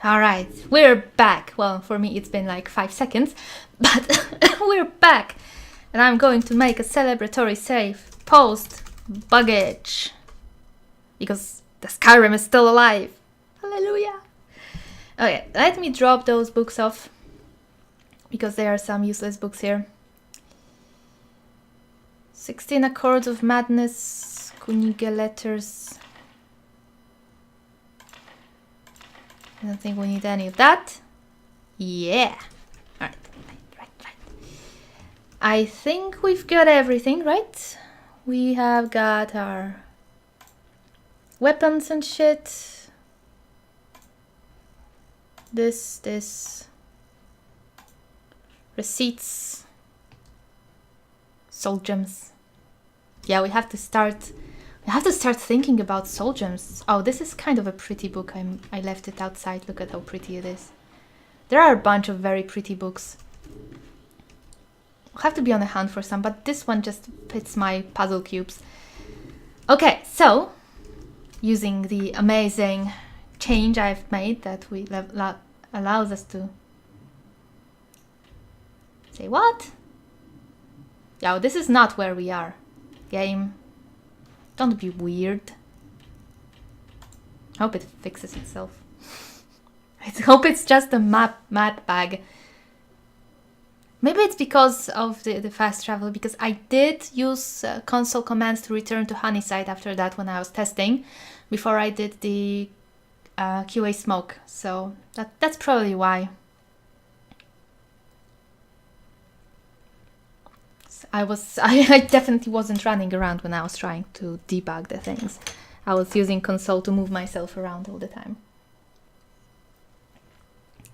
Alright, we're back. Well, for me it's been like 5 seconds, but we're back. And I'm going to make a celebratory save post-buggage. Because the Skyrim is still alive. Hallelujah. Okay, let me drop those books off. Because there are some useless books here. 16 Accords of Madness, Kunige Letters. I don't think we need any of that. Yeah. Alright, right. I think we've got everything, right? We have got our weapons and shit. This. Receipts. Soul gems. Yeah, we have to start thinking about soul gems. Oh, this is kind of a pretty book. I left it outside. Look at how pretty it is. There are a bunch of very pretty books. I'll have to be on the hunt for some, but this one just fits my puzzle cubes. Okay, so using the amazing change I've made that allows us to say what? Yo, this is not where we are. Game. Don't be weird. Hope it fixes itself. I hope it's just a map bag. Maybe it's because of the fast travel, because I did use console commands to return to Honeyside after that when I was testing, before I did the QA smoke. So that's probably why. I definitely wasn't running around when I was trying to debug the things. I was using console to move myself around all the time.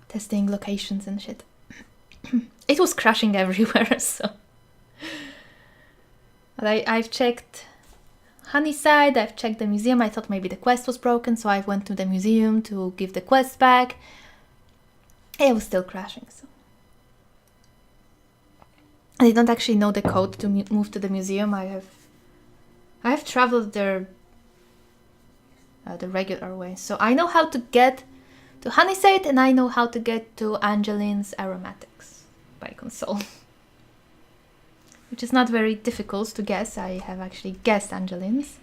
Testing locations and shit. It was crashing everywhere, so... But I've checked Honeyside, I've checked the museum. I thought maybe the quest was broken, so I went to the museum to give the quest back. It was still crashing, so... I don't actually know the code to move to the museum. I have traveled there the regular way. So I know how to get to Honeyside and I know how to get to Angeline's Aromatics by console. Which is not very difficult to guess. I have actually guessed Angeline's.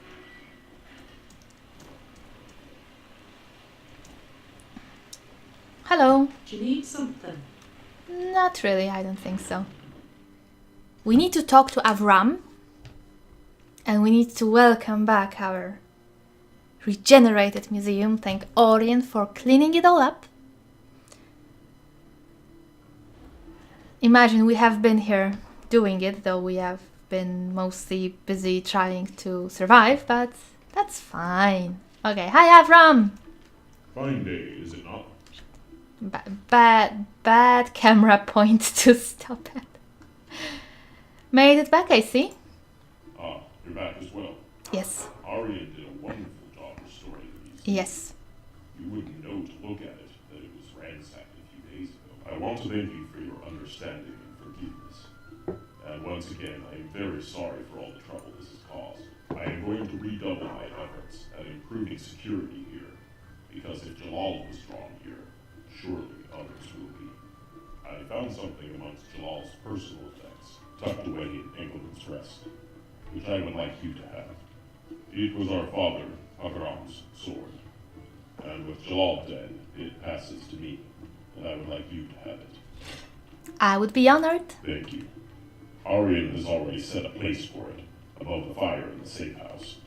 Hello. Do you need something? Not really, I don't think so. We need to talk to Avram, and we need to welcome back our regenerated museum. Thank Orion for cleaning it all up. Imagine we have been here doing it, though we have been mostly busy trying to survive, but that's fine. Okay, hi Avram! Fine day, is it not? Bad camera point to stop at. Made it back, I see. Ah, you're back as well. Yes. Arya did a wonderful job restoring the museum. Yes. You wouldn't know to look at it that it was ransacked a few days ago. I want to thank you for your understanding and forgiveness. And once again, I am very sorry for all the trouble this has caused. I am going to redouble my efforts at improving security here, because if Jalal was drawn here, surely others will be. I found something amongst Jalal's personal effects, tucked away in Engelman's Rest, which I would like you to have. It was our father, Avram's sword, and with Jalal dead, it passes to me, and I would like you to have it. I would be honored. Thank you. Aryan has already set a place for it, above the fire in the safe house.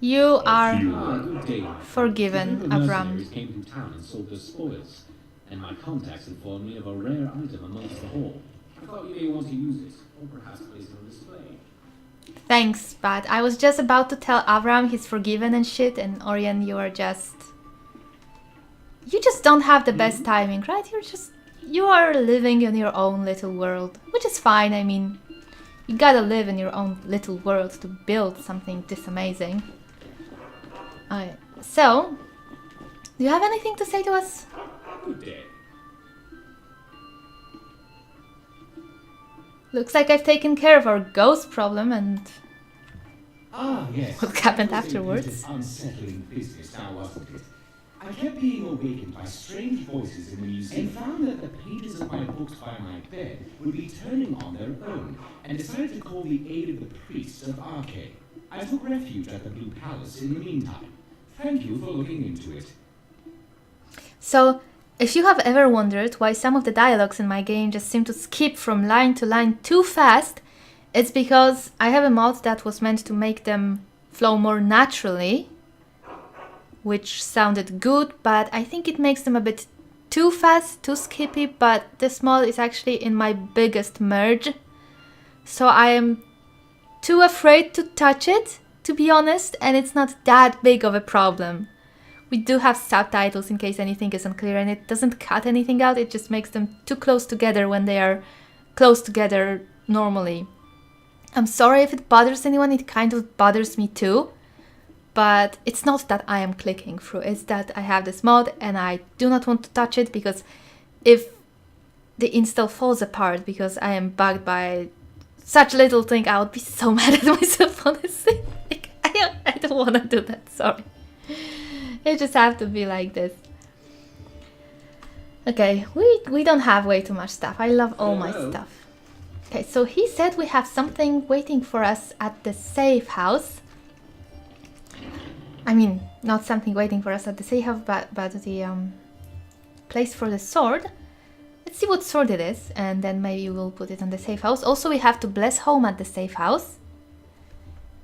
You are Good day. forgiven, The Avram. mercenaries came through town and sold their spoils, and my contacts informed me of a rare item amongst the haul. I thought you may want to use it, or perhaps place it on display. Thanks, but I was just about to tell Avram he's forgiven and shit, and Orion, you just don't have the best timing, right? You are living in your own little world, which is fine. I mean, you gotta live in your own little world to build something this amazing. Alright, so, do you have anything to say to us? Good day. Looks like I've taken care of our ghost problem and Ah, yes. what happened That was a bit afterwards. of unsettling business now, wasn't it? I kept being awakened by strange voices in the museum and found that the pages of my books by my bed would be turning on their own, and decided to call the aid of the priests of Arche. I took refuge at the Blue Palace in the meantime. Thank you for looking into it. So, if you have ever wondered why some of the dialogues in my game just seem to skip from line to line too fast, it's because I have a mod that was meant to make them flow more naturally, which sounded good, but I think it makes them a bit too fast, too skippy, but this mod is actually in my biggest merge, so I am too afraid to touch it, to be honest, and it's not that big of a problem. We do have subtitles in case anything is unclear, and it doesn't cut anything out, it just makes them too close together when they are close together normally. I'm sorry if it bothers anyone, it kind of bothers me too. But it's not that I am clicking through, it's that I have this mod and I do not want to touch it, because if the install falls apart because I am bugged by such little thing, I would be so mad at myself, honestly. Like, I don't want to do that, sorry. It just have to be like this. Okay, we don't have way too much stuff. I love all my stuff. Okay, so he said we have something waiting for us at the safe house. I mean, not something waiting for us at the safe house, but the place for the sword. Let's see what sword it is, and then maybe we'll put it on the safe house. Also, we have to bless home at the safe house.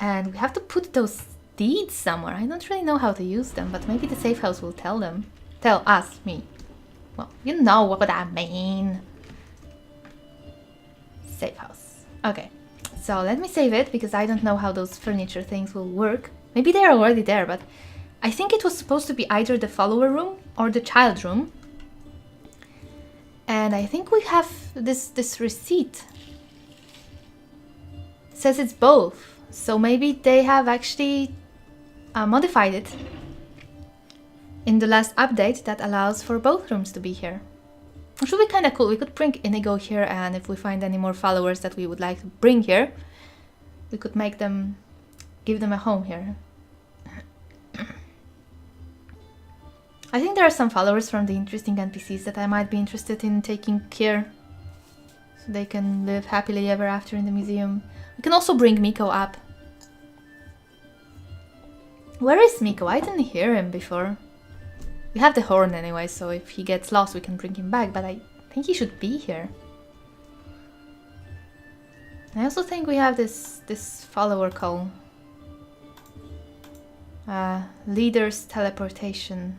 And we have to put those deeds somewhere. I don't really know how to use them, but maybe the safe house will tell them. Tell us, me. Well, you know what I mean. Safe house. Okay, so let me save it, because I don't know how those furniture things will work. Maybe they're already there, but I think it was supposed to be either the follower room or the child room. And I think we have this receipt. It says it's both. So maybe they have actually modified it in the last update that allows for both rooms to be here. Which would be kind of cool. We could bring Inigo here, and if we find any more followers that we would like to bring here, we could make them, give them a home here. I think there are some followers from the interesting NPCs that I might be interested in taking care, so they can live happily ever after in the museum. We can also bring Miko up. Where is Miko? I didn't hear him before. We have the horn anyway, so if he gets lost we can bring him back, but I think he should be here. I also think we have this follower call. Leader's teleportation.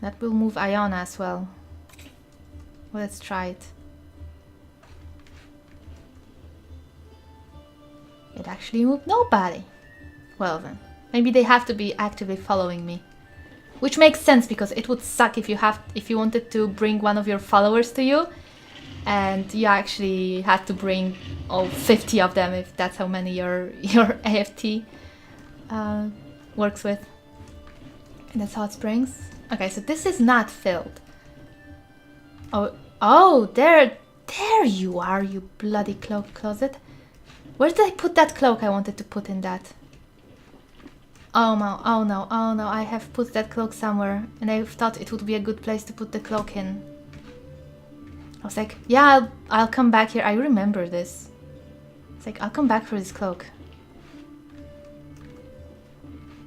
That will move Iona as well. Well, let's try it. It actually moved nobody. Well then, maybe they have to be actively following me. Which makes sense, because it would suck if you wanted to bring one of your followers to you and you actually had to bring all 50 of them, if that's how many your AFT works with. And that's hot springs. Okay, so this is not filled. Oh, there you are, you bloody cloak closet. Where did I put that cloak I wanted to put in that? Oh no, I have put that cloak somewhere, and I thought it would be a good place to put the cloak in. I was like, yeah, I'll come back here. I remember this. It's like, I'll come back for this cloak.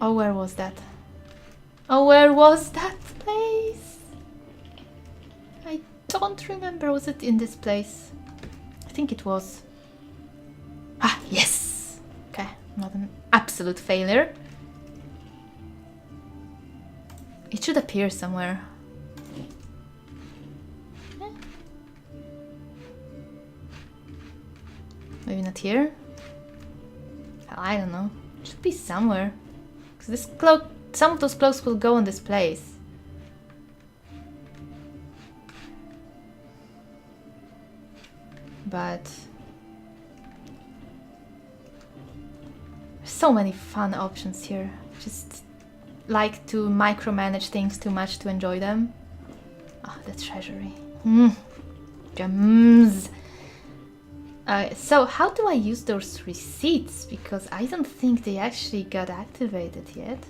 Oh, where was that? Oh, where was that place? I don't remember. Was it in this place? I think it was. Ah, yes! Okay, not an absolute failure. It should appear somewhere. Eh. Maybe not here? Hell, I don't know. It should be somewhere. Because this cloak, some of those cloaks will go on this place. But there's so many fun options here. Just like to micromanage things too much to enjoy them. Ah, the treasury. Gems. So how do I use those receipts? Because I don't think they actually got activated yet.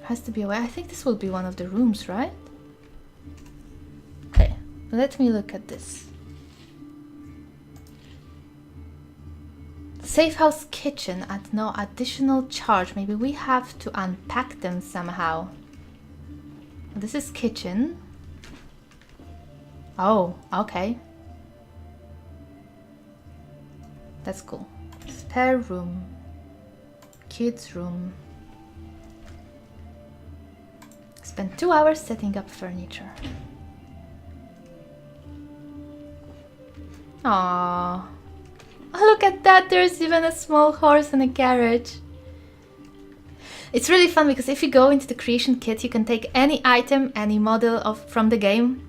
has to be a way. I think this will be one of the rooms, right? Okay, let me look at this. Safe house kitchen at no additional charge. Maybe we have to unpack them somehow. This is kitchen. Oh, okay. That's cool. Spare room. Kids room. Spent 2 hours setting up furniture. Aww. Oh, look at that, there's even a small horse and a carriage. It's really fun because if you go into the creation kit, you can take any item, any model from the game,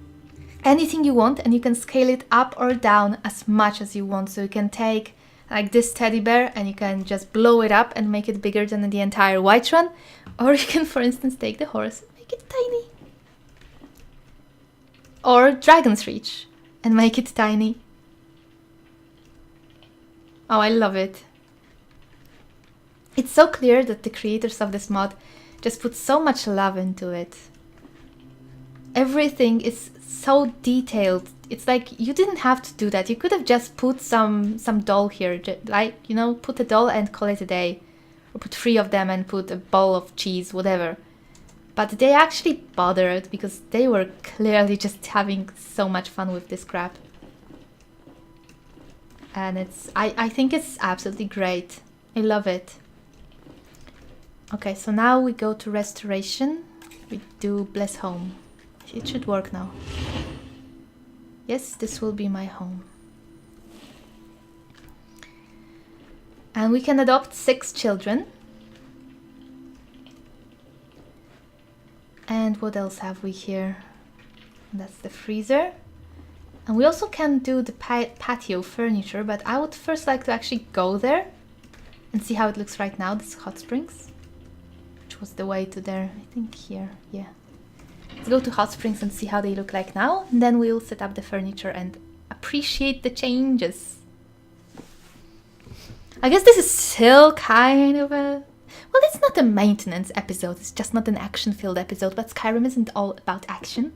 anything you want, and you can scale it up or down as much as you want. So you can take like this teddy bear and you can just blow it up and make it bigger than the entire Whiterun. Or you can, for instance, take the horse and make it tiny. Or Dragon's Reach and make it tiny. Oh, I love it. It's so clear that the creators of this mod just put so much love into it. Everything is so detailed. It's like you didn't have to do that. You could have just put some doll here, like, you know, put a doll and call it a day. Or put 3 of them and put a bowl of cheese, whatever. But they actually bothered because they were clearly just having so much fun with this crap. And I think it's absolutely great. I love it. Okay, so now we go to restoration. We do bless home. It should work now. Yes, this will be my home. And we can adopt 6 children. And what else have we here? That's the freezer. And we also can do the patio furniture, but I would first like to actually go there and see how it looks right now, this hot springs. Which was the way to there, I think here, yeah. Let's go to hot springs and see how they look like now, and then we'll set up the furniture and appreciate the changes. I guess this is still kind of a... Well, it's not a maintenance episode, it's just not an action-filled episode, but Skyrim isn't all about action.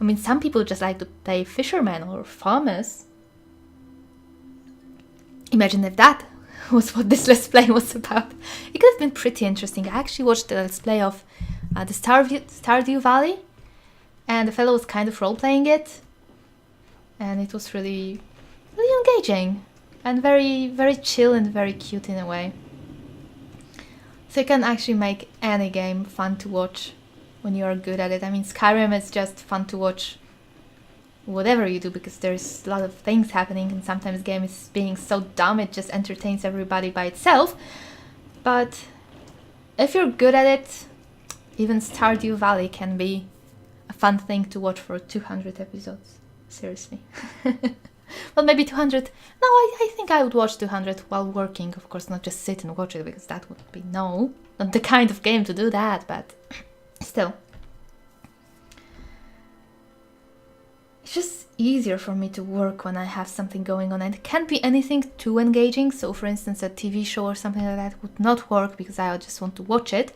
I mean, some people just like to play fishermen or farmers. Imagine if that was what this Let's Play was about. It could have been pretty interesting. I actually watched the Let's Play of the Stardew Valley, and the fellow was kind of role-playing it, and it was really, really engaging, and very, very chill and very cute in a way. So you can actually make any game fun to watch when you are good at it. I mean, Skyrim is just fun to watch whatever you do because there's a lot of things happening, and sometimes game is being so dumb it just entertains everybody by itself. But if you're good at it, even Stardew Valley can be a fun thing to watch for 200 episodes. Seriously. Well, maybe 200. No, I think I would watch 200 while working. Of course, not just sit and watch it, because that would be not the kind of game to do that, but still. It's just easier for me to work when I have something going on, and it can't be anything too engaging. So, for instance, a TV show or something like that would not work because I just want to watch it.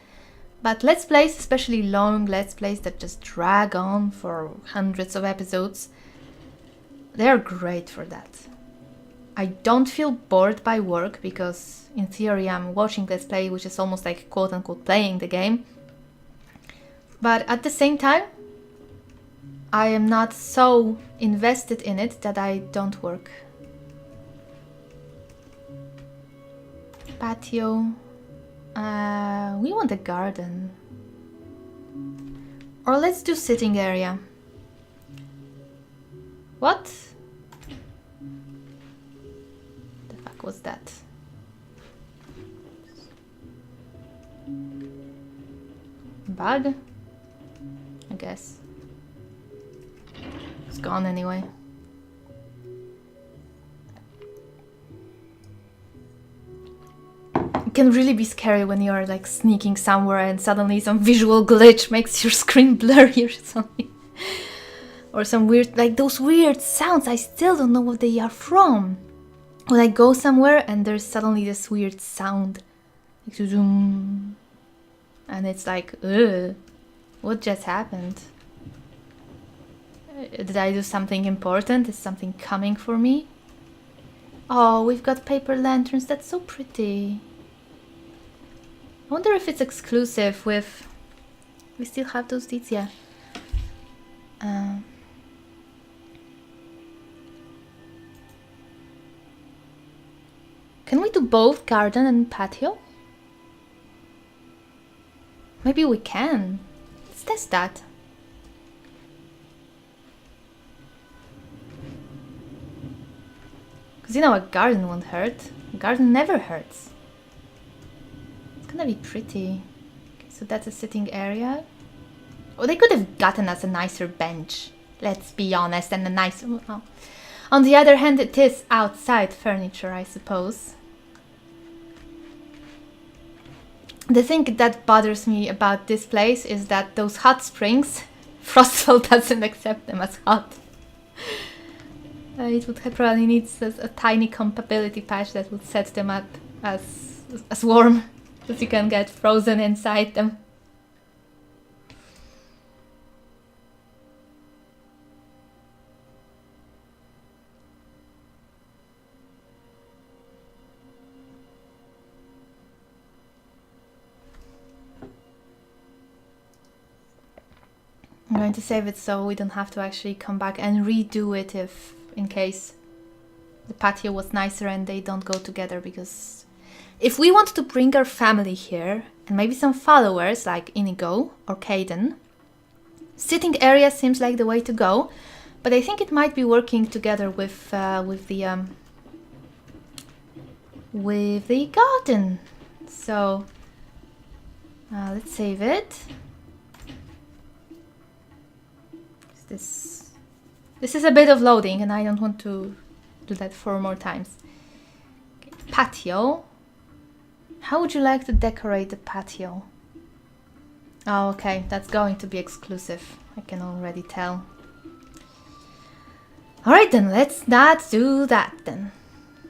But Let's Plays, especially long Let's Plays that just drag on for hundreds of episodes, they're great for that. I don't feel bored by work because, in theory, I'm watching Let's Play, which is almost like quote-unquote playing the game. But at the same time, I am not so invested in it that I don't work. Patio. We want a garden. Or let's do sitting area. What? The fuck was that? Bug? I guess. It's gone anyway. It can really be scary when you're like sneaking somewhere and suddenly some visual glitch makes your screen blurry or something. Or some weird, like those weird sounds, I still don't know what they are from. When I go somewhere and there's suddenly this weird sound. Like zoom. And it's like, ugh, what just happened? Did I do something important? Is something coming for me? Oh, we've got paper lanterns. That's so pretty. I wonder if it's exclusive with... We still have those deeds, yeah. Can we do both garden and patio? Maybe we can. Let's test that. Because you know, a garden won't hurt. A garden never hurts. It's gonna be pretty. Okay, so that's a sitting area. Oh, they could have gotten us a nicer bench. Let's be honest, and a nicer... Oh. On the other hand, it is outside furniture, I suppose. The thing that bothers me about this place is that those hot springs, Frostfall doesn't accept them as hot. It would probably need a tiny compatibility patch that would set them up as warm, because you can get frozen inside them. I'm going to save it so we don't have to actually come back and redo it if, in case the patio was nicer and they don't go together, because if we want to bring our family here and maybe some followers like Inigo or Caden, sitting area seems like the way to go, but I think it might be working together with the garden. So let's save it. This is a bit of loading and I don't want to do that 4 more times. Okay, patio. How would you like to decorate the patio? Oh, okay, that's going to be exclusive. I can already tell. Alright then, let's not do that then.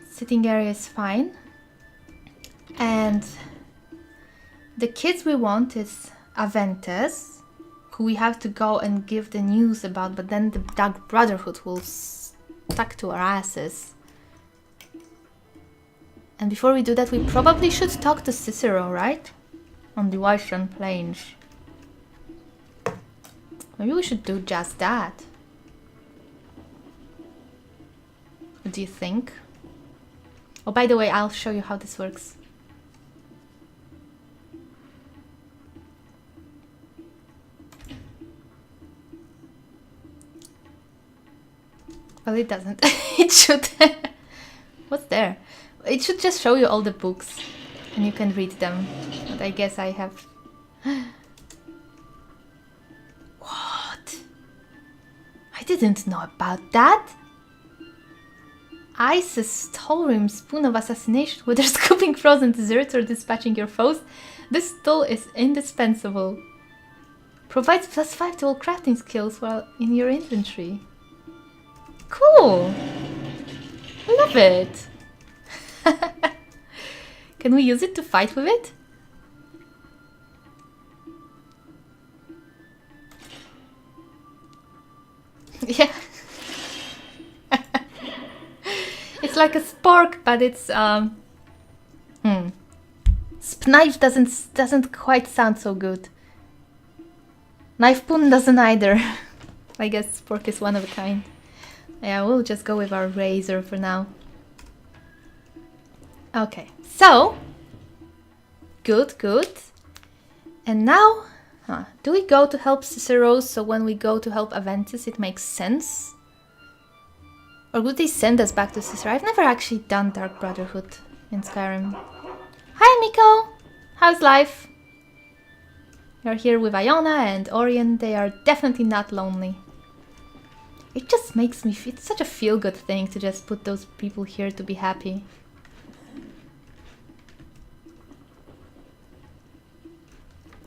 Sitting area is fine. And the kids we want is Aventes, who we have to go and give the news about, but then the Dark Brotherhood will stuck to our asses. And before we do that, we probably should talk to Cicero, right? On the Western Plains. Maybe we should do just that. What do you think? Oh, by the way, I'll show you how this works. Well, it doesn't. It should. What's there? It should just show you all the books and you can read them. But I guess I have... What? I didn't know about that. Ice's Tollrim Spoon of Assassination, whether scooping frozen desserts or dispatching your foes. This tool is indispensable. Provides +5 to all crafting skills while in your inventory. Cool! Love it! Can we use it to fight with it? Yeah. It's like a spork, but it's Knife doesn't quite sound so good. Knife Poon doesn't either. I guess spork is one of a kind. Yeah, we'll just go with our razor for now. Okay, so good. And now, do we go to help Cicero so when we go to help Aventus it makes sense? Or would they send us back to Cicero? I've never actually done Dark Brotherhood in Skyrim. Hi Miko! How's life? You're here with Iona and Orion. They are definitely not lonely. It just makes me feel... It's such a feel-good thing to just put those people here to be happy.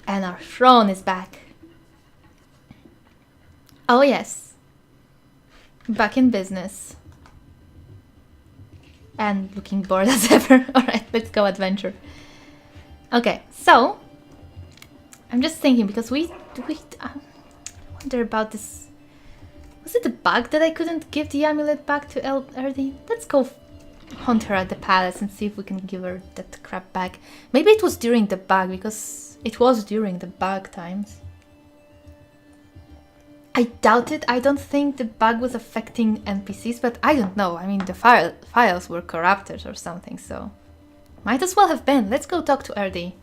And our throne is back. Oh yes. Back in business. And looking bored as ever. Alright, let's go adventure. Okay, so... I'm just thinking because I wonder about this. Was it a bug that I couldn't give the amulet back to Erdi? Let's go hunt her at the palace and see if we can give her that crap back. Maybe it was during the bug, because it was during the bug times. I doubt it. I don't think the bug was affecting NPCs, but I don't know. I mean, the files were corrupted or something, so might as well have been. Let's go talk to Erdi.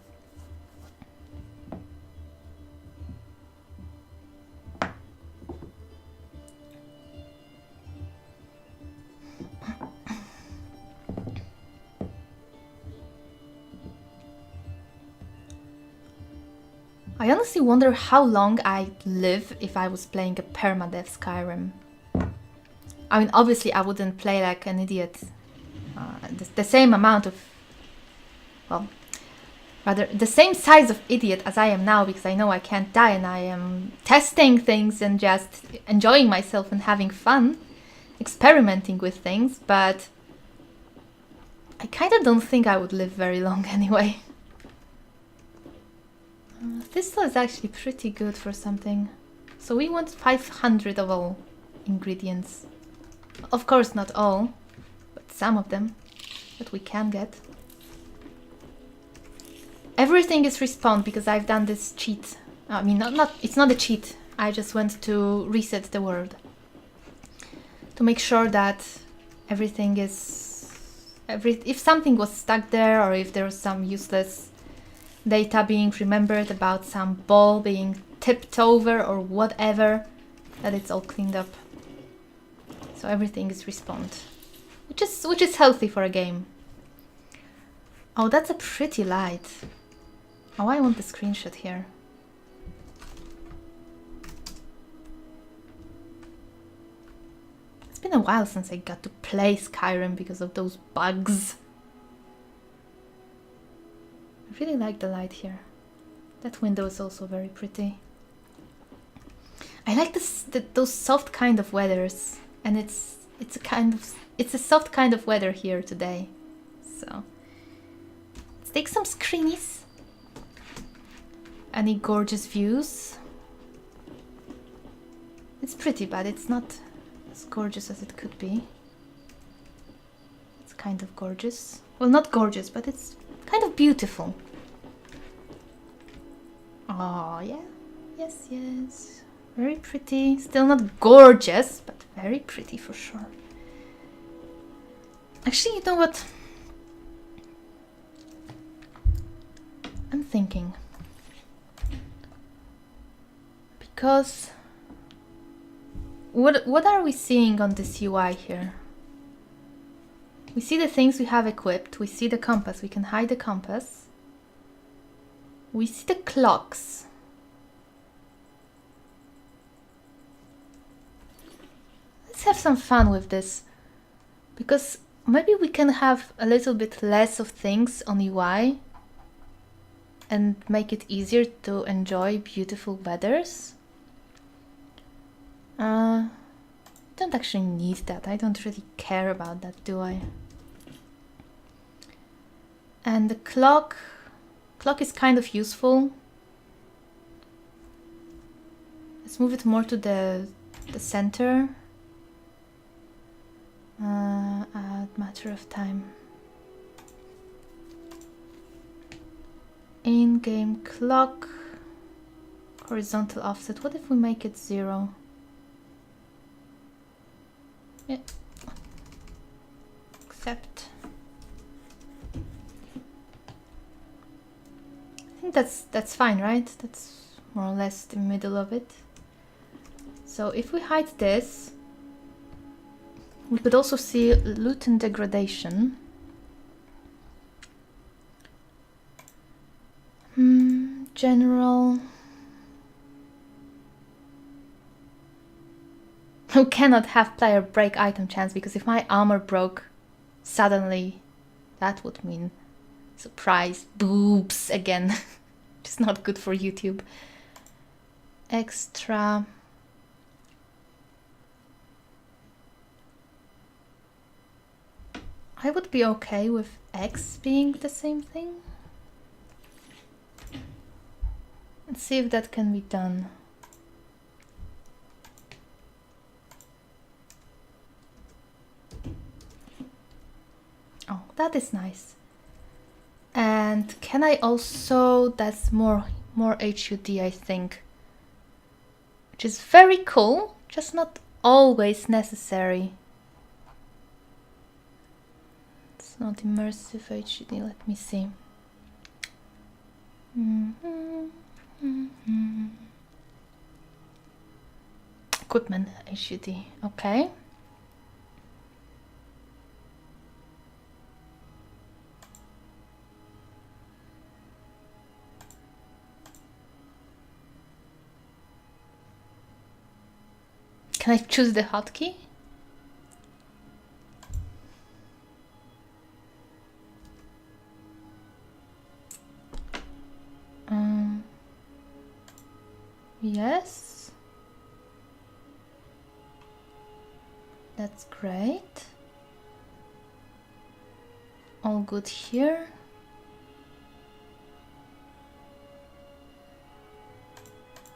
I honestly wonder how long I'd live if I was playing a permadeath Skyrim. I mean, obviously I wouldn't play like an idiot. The same amount of... well, rather, the same size of idiot as I am now, because I know I can't die and I am testing things and just enjoying myself and having fun, experimenting with things, but I kind of don't think I would live very long anyway. Thistle is actually pretty good for something. So we want 500 of all ingredients. Of course not all, but some of them that we can get. Everything is respawned because I've done this cheat. I mean, it's not a cheat. I just went to reset the world to make sure that everything is... if something was stuck there, or if there was some useless data being remembered about some ball being tipped over or whatever, that it's all cleaned up. So everything is respawned, which is healthy for a game. Oh, that's a pretty light. Oh, I want the screenshot here. It's been a while since I got to play Skyrim because of those bugs. I really like the light here. That window is also very pretty. I like those soft kind of weathers, and it's a soft kind of weather here today. So let's take some screenies. Any gorgeous views? It's pretty, but it's not as gorgeous as it could be. It's kind of gorgeous. Well, not gorgeous, but it's kind of beautiful. Oh, yeah. Yes, yes. Very pretty. Still not gorgeous, but very pretty for sure. Actually, you know what? I'm thinking. Because... What are we seeing on this UI here? We see the things we have equipped. We see the compass. We can hide the compass. We see the clocks. Let's have some fun with this, because maybe we can have a little bit less of things on UI and make it easier to enjoy beautiful weathers. Don't actually need that. I don't really care about that, do I? And the clock is kind of useful. Let's move it more to the center. A matter of time. In-game clock. Horizontal offset. What if we make it 0? Yeah. Accept. I think that's fine, right? That's more or less the middle of it. So if we hide this, we could also see loot and degradation. General. Who cannot have player break item chance, because if my armor broke suddenly, that would mean surprise boobs again. It's not good for YouTube. Extra. I would be okay with X being the same thing. Let's see if that can be done. Oh, that is nice. And can I also, that's more HUD, I think. Which is very cool, just not always necessary. It's not immersive HUD, let me see. Equipment HUD, okay. Can I choose the hotkey? Yes. That's great. All good here.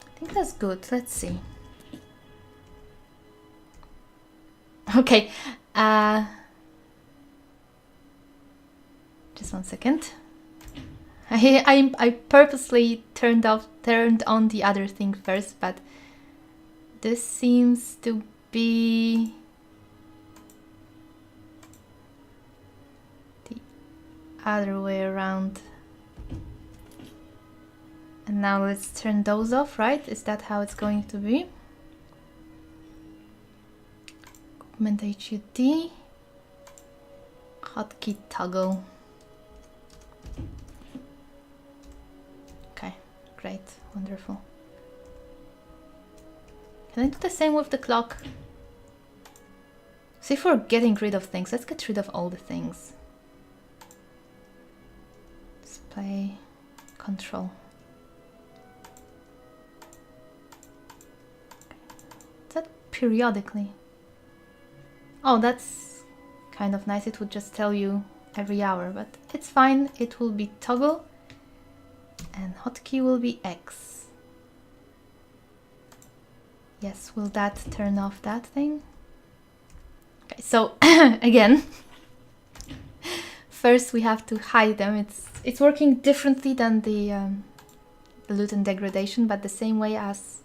I think that's good. Let's see. Okay. Just 1 second. I purposely turned on the other thing first, but this seems to be the other way around. And now let's turn those off, right? Is that how it's going to be? Equipment HUD, hotkey toggle. Great, wonderful. Can I do the same with the clock? See, if we're getting rid of things, let's get rid of all the things. Display, control. Is that periodically? Oh, that's kind of nice. It would just tell you every hour, but it's fine. It will be toggle. And hotkey will be X. Yes, will that turn off that thing? Okay, so again, first we have to hide them. It's working differently than the loot and degradation, but the same way as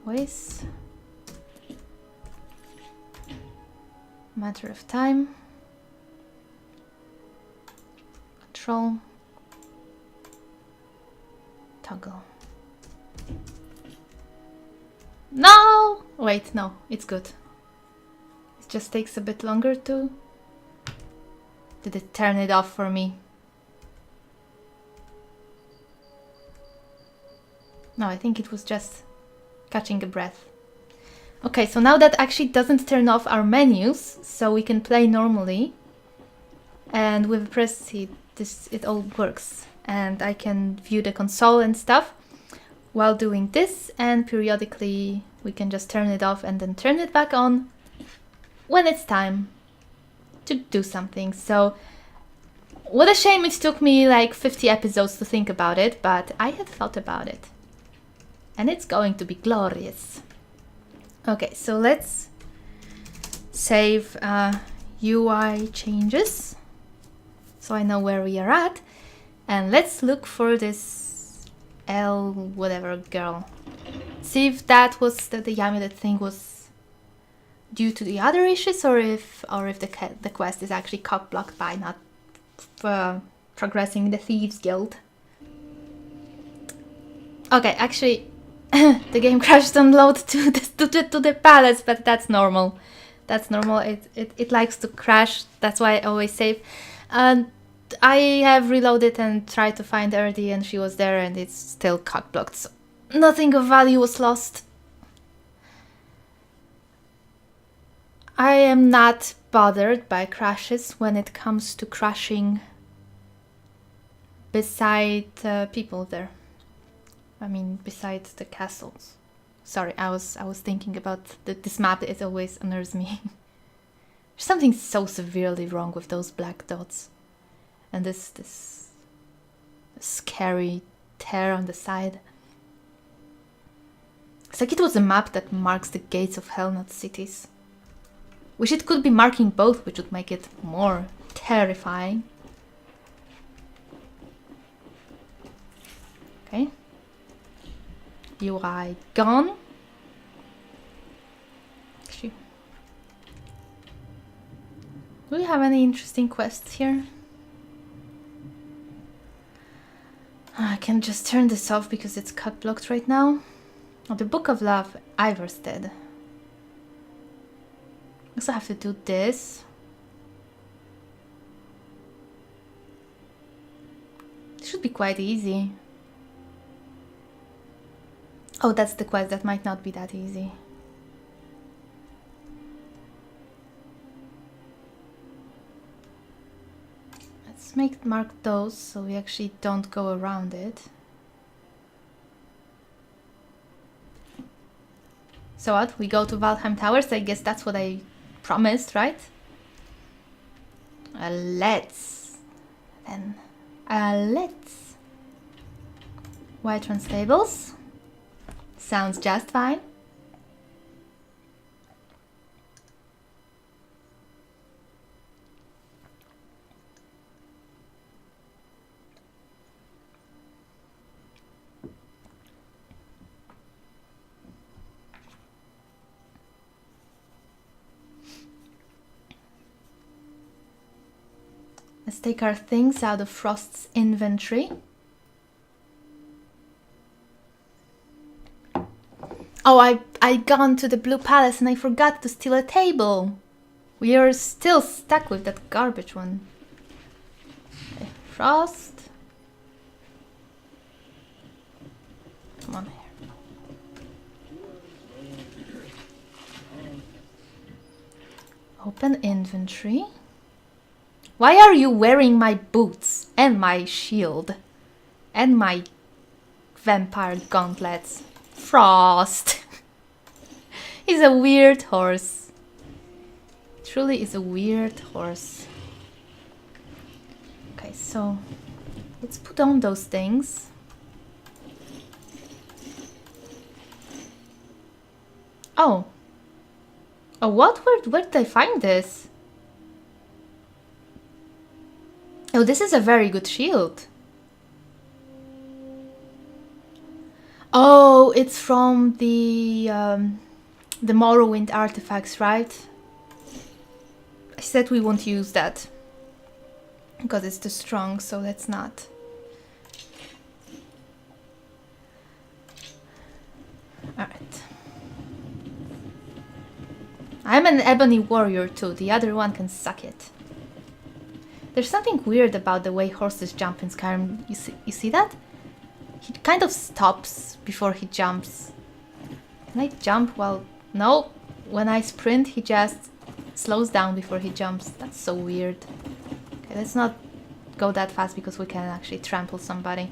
ways. Matter of time. Control. Toggle. No! Wait, no, it's good. It just takes a bit longer to... Did it turn it off for me? No, I think it was just catching a breath. Okay, so now that actually doesn't turn off our menus, so we can play normally. And with press C, it all works. And I can view the console and stuff while doing this, and periodically we can just turn it off and then turn it back on when it's time to do something. So what a shame it took me like 50 episodes to think about it, but I had thought about it. And it's going to be glorious. Okay, so let's save UI changes so I know where we are at. And let's look for this L whatever girl. See if that was the amulet thing was due to the other issues, or if the quest is actually cock-blocked by not progressing the Thieves Guild. Okay, actually the game crashed on load to the palace, but that's normal. That's normal. It likes to crash. That's why I always save. I have reloaded and tried to find Erdi, and she was there, and it's still cock-blocked, so nothing of value was lost. I am not bothered by crashes when it comes to crashing beside people there. I mean, beside the castles. Sorry, I was thinking about this map. It always unnerves me. There's something so severely wrong with those black dots. And this scary tear on the side. It's like it was a map that marks the gates of hell, not cities. Wish it could be marking both, which would make it more terrifying. Okay. UI gone. Actually, do we have any interesting quests here? I can just turn this off because it's cut blocked right now. Oh, the Book of Love, Iverstead. Also have to do this. It should be quite easy. Oh, that's the quest. That might not be that easy. Let's mark those so we actually don't go around it. So what? We go to Valheim Towers? I guess that's what I promised, right? Let's. Then. Let's. Whiterun Stables. Sounds just fine. Let's take our things out of Frost's inventory. Oh, I gone to the Blue Palace and I forgot to steal a table. We are still stuck with that garbage one. Okay, Frost. Come on here. Open inventory. Why are you wearing my boots and my shield and my vampire gauntlets? Frost. He's a weird horse. Truly is a weird horse. Okay, so let's put on those things. Oh. Oh, what? Where did I find this? Oh, this is a very good shield. Oh, it's from the Morrowind artifacts, right? I said we won't use that because it's too strong, so let's not. Alright. I'm an ebony warrior too, the other one can suck it. There's something weird about the way horses jump in Skyrim. You see that? He kind of stops before he jumps. Can I jump? Well, no. When I sprint, he just slows down before he jumps. That's so weird. Okay, let's not go that fast because we can actually trample somebody.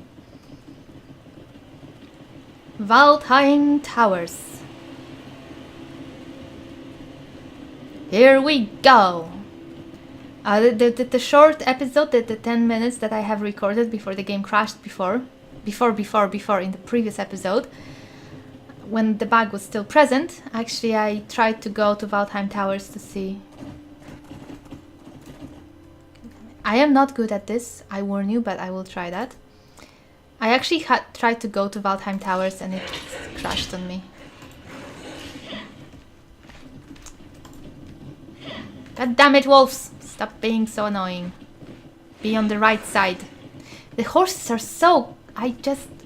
Valheim Towers. Here we go. The short episode, the 10 minutes that I have recorded before the game crashed before in the previous episode, when the bug was still present, actually I tried to go to Valheim Towers to see. I am not good at this, I warn you, but I will try that. I actually had tried to go to Valheim Towers and it crashed on me. God damn it, wolves! Stop being so annoying. Be on the right side. The horses are so...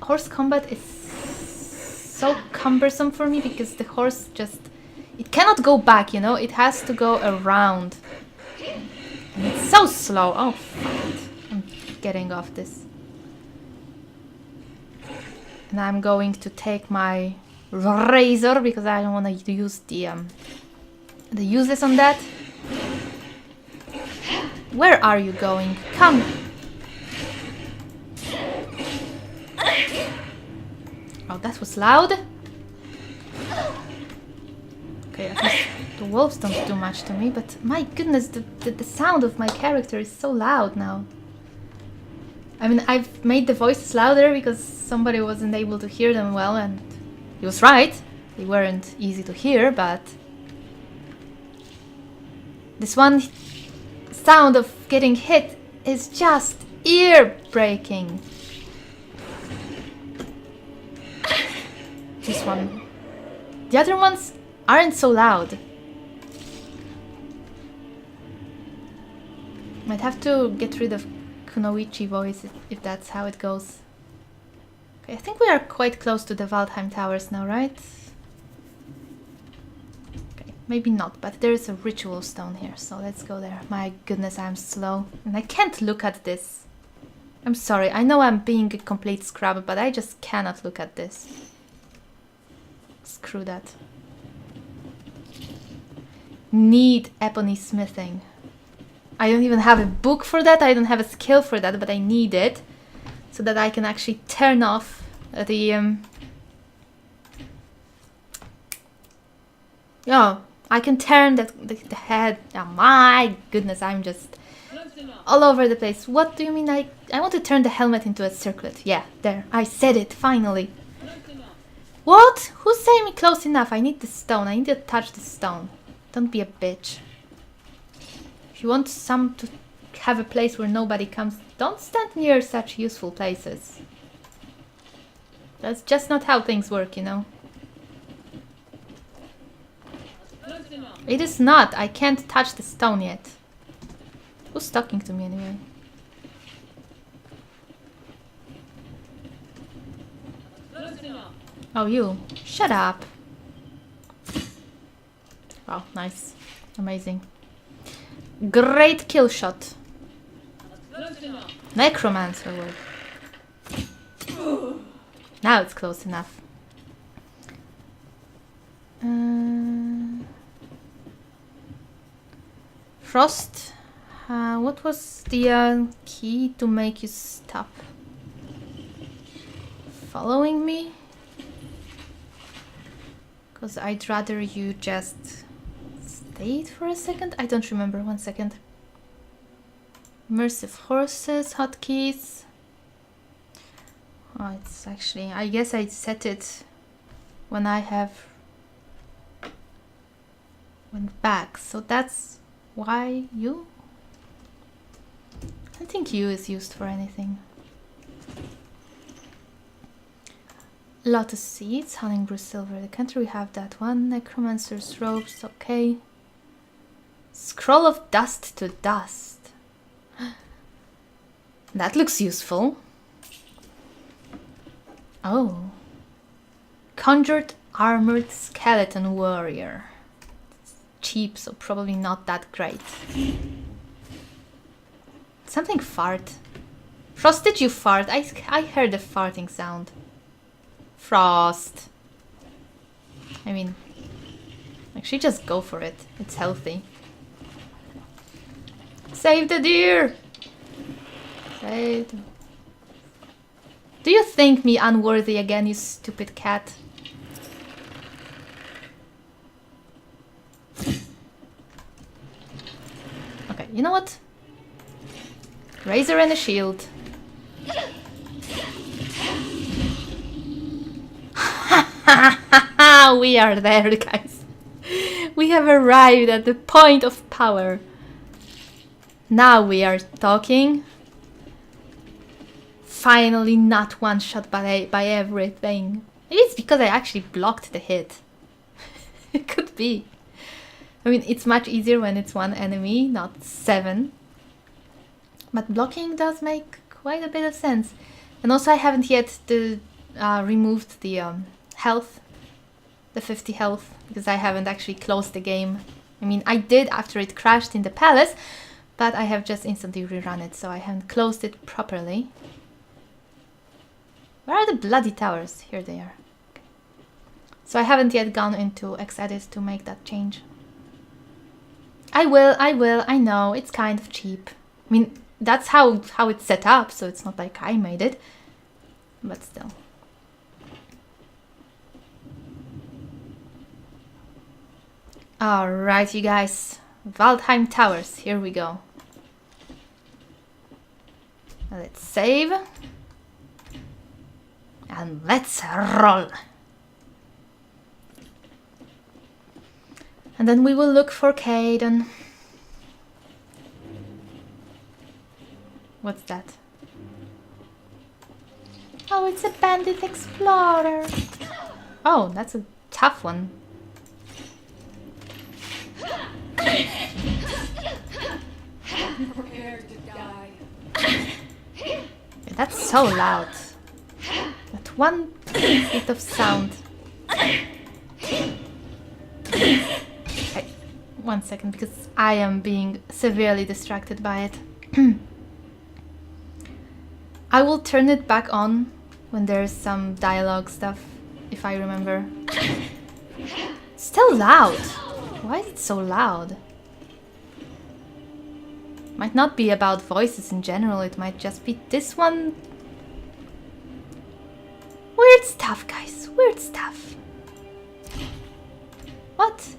horse combat is so cumbersome for me because the horse just... It cannot go back, you know? It has to go around. And it's so slow. Oh, fuck it. I'm getting off this. And I'm going to take my razor because I don't want to use the uses on that. Where are you going? Come! Oh, that was loud. Okay, at least the wolves don't do much to me, but my goodness, the sound of my character is so loud now. I mean, I've made the voices louder because somebody wasn't able to hear them well, and he was right. They weren't easy to hear, but this one sound of getting hit is just ear-breaking. This one. The other ones aren't so loud. Might have to get rid of Kunoichi voice if that's how it goes. Okay, I think we are quite close to the Waldheim Towers now, right? Okay, maybe not, but there is a ritual stone here, so let's go there. My goodness, I'm slow. And I can't look at this. I'm sorry, I know I'm being a complete scrub, but I just cannot look at this. Screw that. Need ebony smithing. I don't even have a book for that, I don't have a skill for that, but I need it so that I can actually turn off the oh, I can turn the head. Oh my goodness, I'm just all over the place. What do you mean? I want to turn the helmet into a circlet. Yeah, there, I said it finally. What? Who's saying me close enough? I need the stone. I need to touch the stone. Don't be a bitch. If you want some to have a place where nobody comes, don't stand near such useful places. That's just not how things work, you know. It is not. I can't touch the stone yet. Who's talking to me anyway? Oh, you. Shut up. Wow, nice. Amazing. Great kill shot. Necromancer word. Now it's close enough. Frost. What was the key to make you stop following me? Because I'd rather you just stayed for a second. I don't remember. 1 second. Immersive horses, hotkeys. Oh, it's actually... I guess I set it when I have went back. So that's why you... I don't think U is used for anything. Lotus seeds, Honningbrew silver. The country we have that one. Necromancer's robes, okay. Scroll of dust to dust. That looks useful. Oh. Conjured armored skeleton warrior. It's cheap, so probably not that great. Something fart. Frost, did you fart? I heard a farting sound. Frost. I mean, actually just go for it. It's healthy. Save the deer! Save the... Do you think me unworthy again, you stupid cat? Okay, you know what? Razor and a shield. We are there, guys. We have arrived at the point of power. Now we are talking. Finally not one shot by everything. Maybe it's because I actually blocked the hit. It could be. I mean, it's much easier when it's one enemy, not 7. But blocking does make quite a bit of sense. And also I haven't yet removed the health. The 50 health. Because I haven't actually closed the game. I mean, I did after it crashed in the palace. But I have just instantly rerun it. So I haven't closed it properly. Where are the bloody towers? Here they are. Okay. So I haven't yet gone into Xedit to make that change. I will, I know, it's kind of cheap. I mean, that's how it's set up, so it's not like I made it. But still. Alright, you guys. Waldheim Towers, here we go. Let's save. And let's roll. And then we will look for Caden. What's that? Oh, it's a bandit explorer. Oh, that's a tough one. Prepare to die. That's so loud. That one bit of sound. One second, because I am being severely distracted by it. I will turn it back on when there's some dialogue stuff, if I remember. It's still loud. Why is it so loud? Might not be about voices in general, it might just be this one. Weird stuff, guys. Weird stuff. What?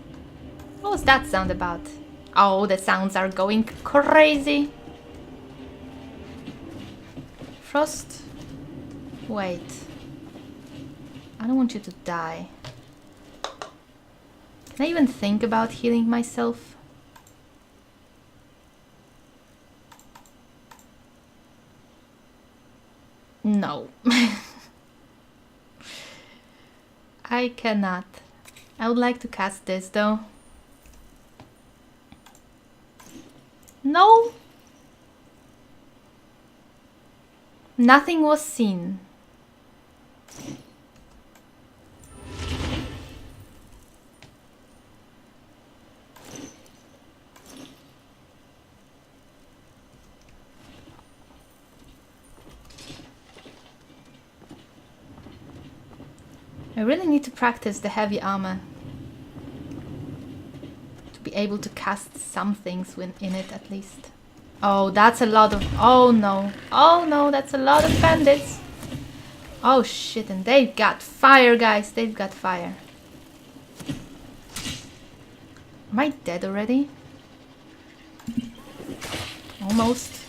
What was that sound about? Oh, the sounds are going crazy. Frost. Wait. I don't want you to die. Can I even think about healing myself? No. I cannot. I would like to cast this though. No. Nothing was seen. I really need to practice the heavy armor to be able to cast some things in it at least. Oh, that's a lot of... Oh no. Oh no, that's a lot of bandits. Oh shit, and they've got fire, guys. They've got fire. Am I dead already? Almost.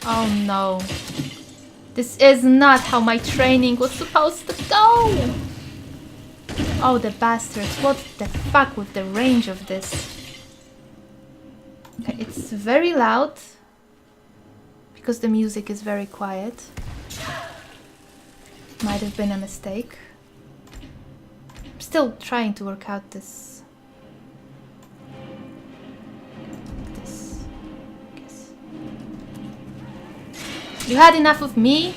Oh no. This is not how my training was supposed to go! Oh, the bastards. What the fuck with the range of this? Okay, it's very loud. Because the music is very quiet. Might have been a mistake. I'm still trying to work out this. You had enough of me,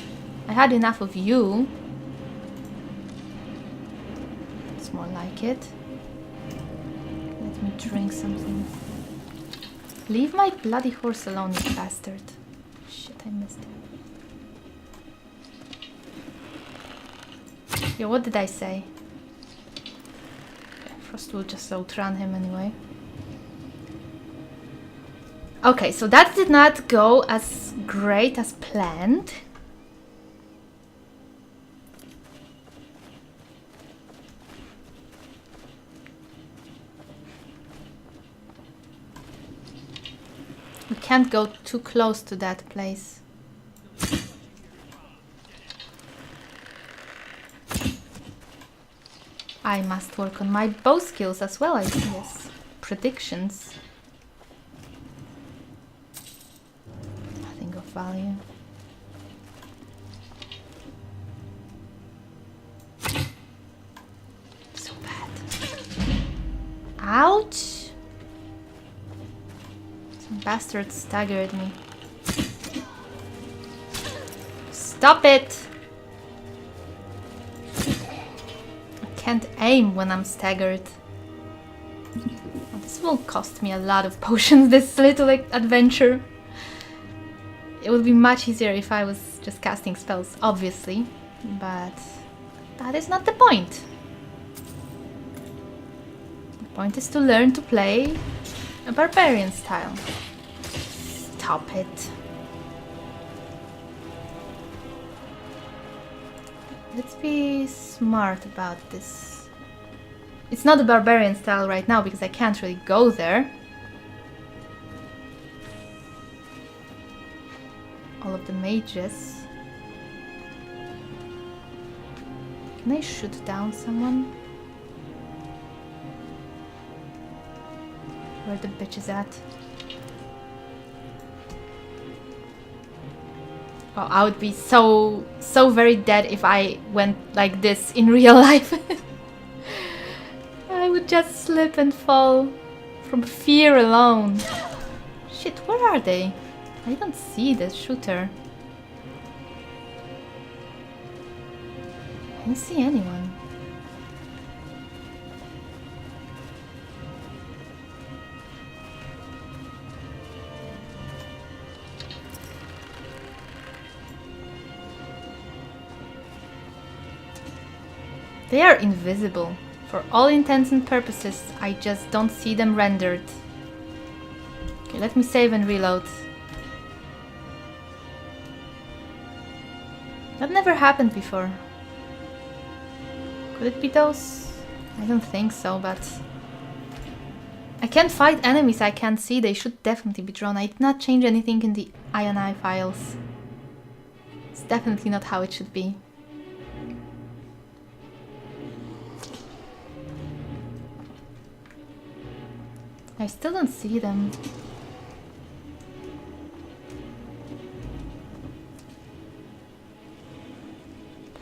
I had enough of you. It's more like it. Let me drink something. Leave my bloody horse alone, you bastard. Shit, I missed it. Yeah, what did I say? Okay, Frost will just outrun him anyway. Okay, so that did not go as great as planned. We can't go too close to that place. I must work on my bow skills as well, I guess. Predictions. Nothing of value. So bad. Ouch! Some bastard staggered me. Stop it! Can't aim when I'm staggered. Well, this will cost me a lot of potions, this little adventure. It would be much easier if I was just casting spells, obviously, but that is not the point. The point is to learn to play a barbarian style. Stop it. Let's be smart about this. It's not a barbarian style right now because I can't really go there. All of the mages. Can I shoot down someone? Where the bitch is at? Oh, I would be so very dead if I went like this in real life. I would just slip and fall from fear alone. Shit, where are they? I don't see the shooter. I don't see anyone. They are invisible. For all intents and purposes, I just don't see them rendered. Okay, let me save and reload. That never happened before. Could it be those? I don't think so, but... I can't fight enemies I can't see. They should definitely be drawn. I did not change anything in the INI files. It's definitely not how it should be. I still don't see them.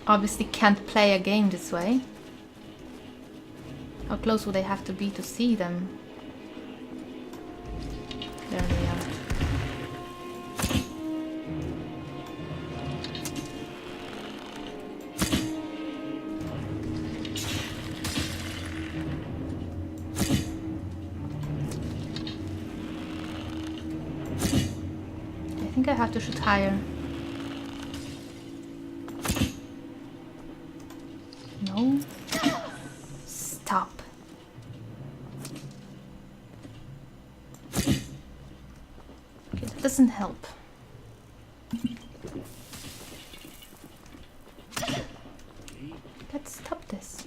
Obviously can't play a game this way. How close would I have to be to see them? There they are. I think I have to shoot higher. No. Stop. Okay, that doesn't help. Let's stop this.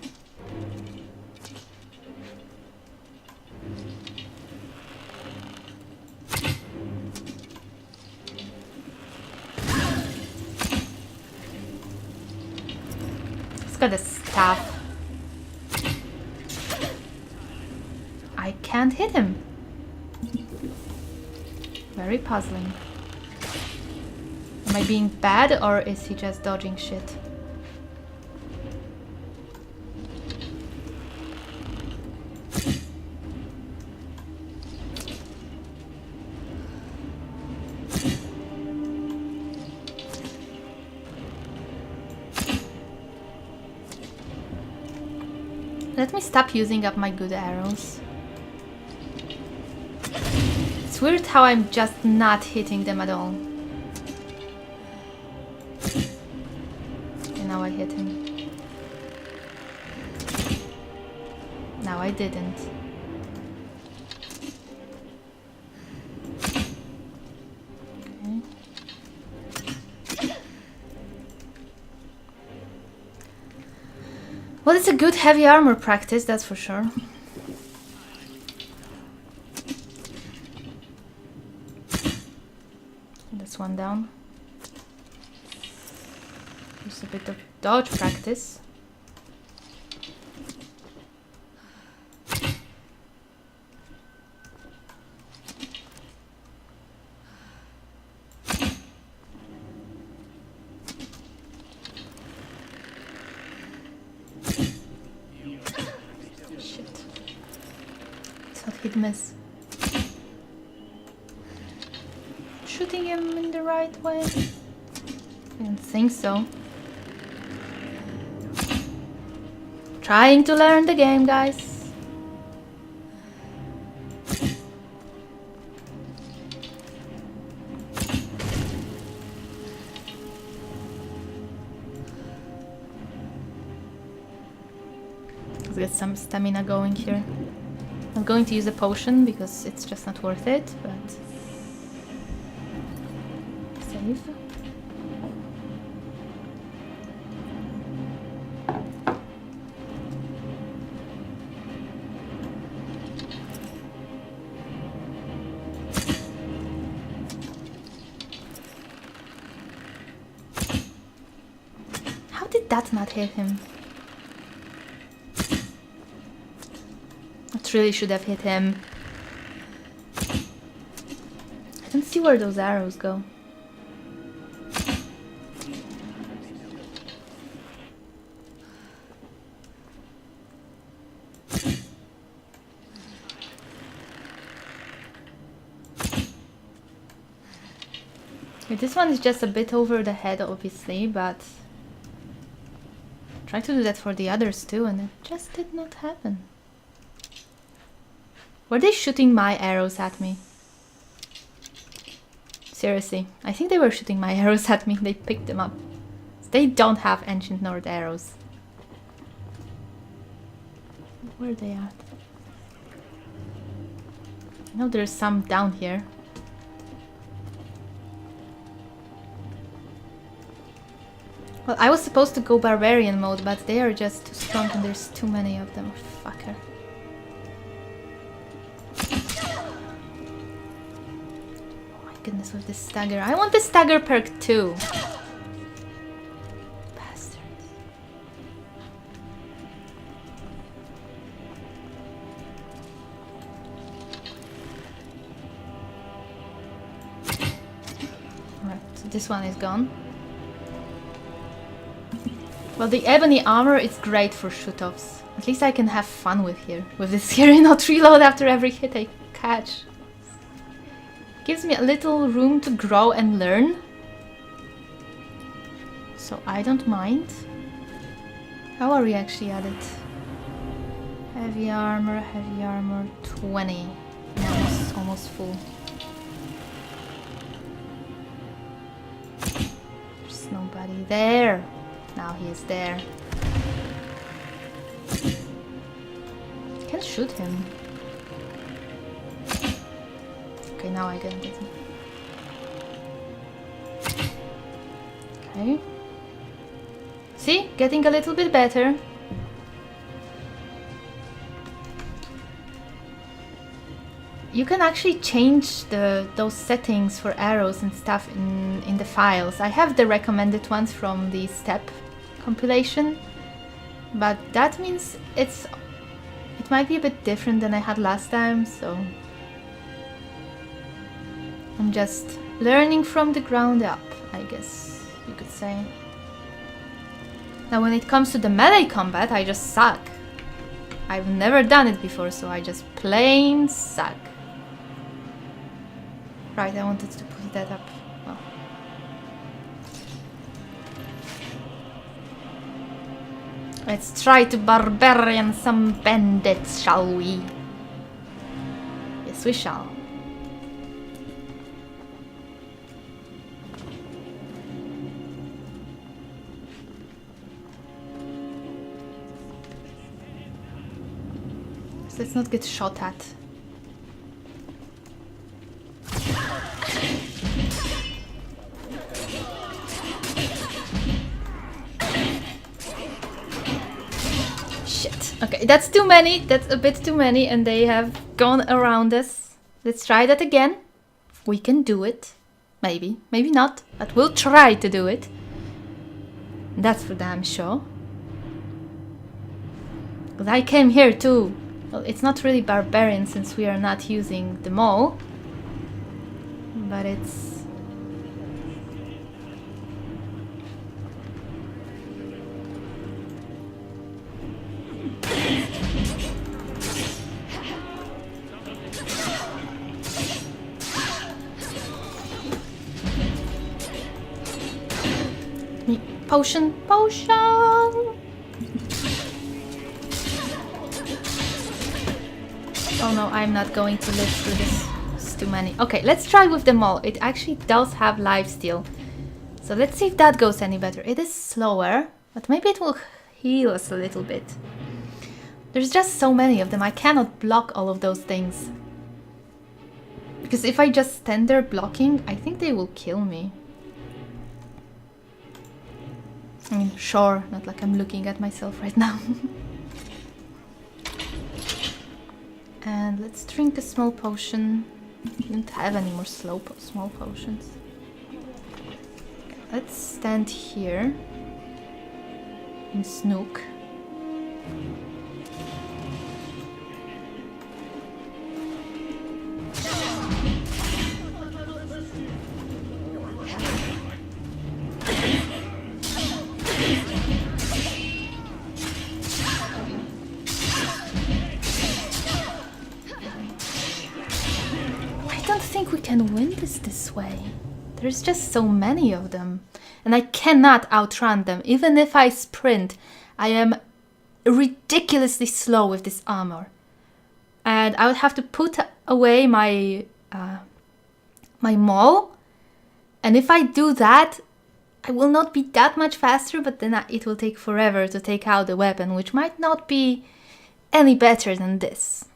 He's got a staff. I can't hit him. Very puzzling. Am I being bad or is he just dodging shit? Let me stop using up my good arrows. It's weird how I'm just not hitting them at all. And now I hit him. Now I didn't. Okay. Well, it's a good heavy armor practice, that's for sure. That's one down. Just a bit of dodge practice. Shit. Thought he'd miss. Shooting him in the right way? I don't think so. Trying to learn the game, guys. Let's get some stamina going here. I'm going to use a potion because it's just not worth it, but... Save. did that not hit him? It really should have hit him. I don't see where those arrows go. Okay, this one is just a bit over the head, obviously, but I tried to do that for the others too, and it just did not happen. Were they shooting my arrows at me? Seriously, I think they were shooting my arrows at me. They picked them up. They don't have ancient Nord arrows. Where are they at? I know there's some down here. Well, I was supposed to go barbarian mode, but they are just too strong and there's too many of them. Fucker. Oh my goodness, with this stagger. I want the stagger perk too. Bastards. Alright, so this one is gone. Well, the ebony armor is great for shoot-offs. At least I can have fun with this here and not reload after every hit I catch. Gives me a little room to grow and learn. So I don't mind. How are we actually at it? Heavy armor, 20. Now it's almost full. There's nobody there. Now he is there. Can't shoot him. Okay, now I can get him. Okay. See? Getting a little bit better. You can actually change those settings for arrows and stuff in the files. I have the recommended ones from the step compilation, but that means it might be a bit different than I had last time, so I'm just learning from the ground up, I guess you could say. Now when it comes to the melee combat, I just suck. I've never done it before, so I just plain suck. Right, I wanted to put that up. Well. Let's try to barbarian some bandits, shall we? Yes, we shall. So let's not get shot at. Okay, that's too many. That's a bit too many, and they have gone around us. Let's try that again. We can do it. Maybe, maybe not, but we'll try to do it. That's for damn sure. Because I came here too. Well, it's not really barbarian since we are not using them all. But it's... Potion, potion! Oh no, I'm not going to live through this. It's too many. Okay, let's try with them all. It actually does have lifesteal. So let's see if that goes any better. It is slower, but maybe it will heal us a little bit. There's just so many of them. I cannot block all of those things. Because if I just stand there blocking, I think they will kill me. I mean, sure, not like I'm looking at myself right now. And let's drink a small potion. I don't have any more small potions. Okay, let's stand here. in Snook. I don't think we can win this way. There's just so many of them. And I cannot outrun them. Even if I sprint, I am ridiculously slow with this armor. And I would have to put away my my maul. And if I do that, I will not be that much faster, but then it will take forever to take out the weapon, which might not be any better than this.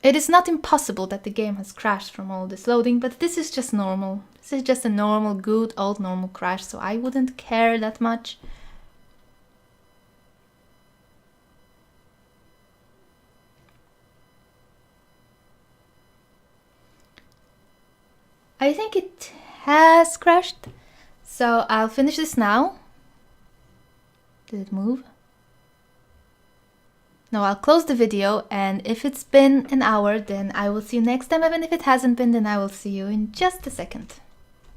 It is not impossible that the game has crashed from all this loading, but this is just normal. This is just a normal, good, old normal crash, so I wouldn't care that much. I think it has crashed, so I'll finish this now. Did it move? No, I'll close the video, and if it's been an hour, then I will see you next time, and if it hasn't been, then I will see you in just a second.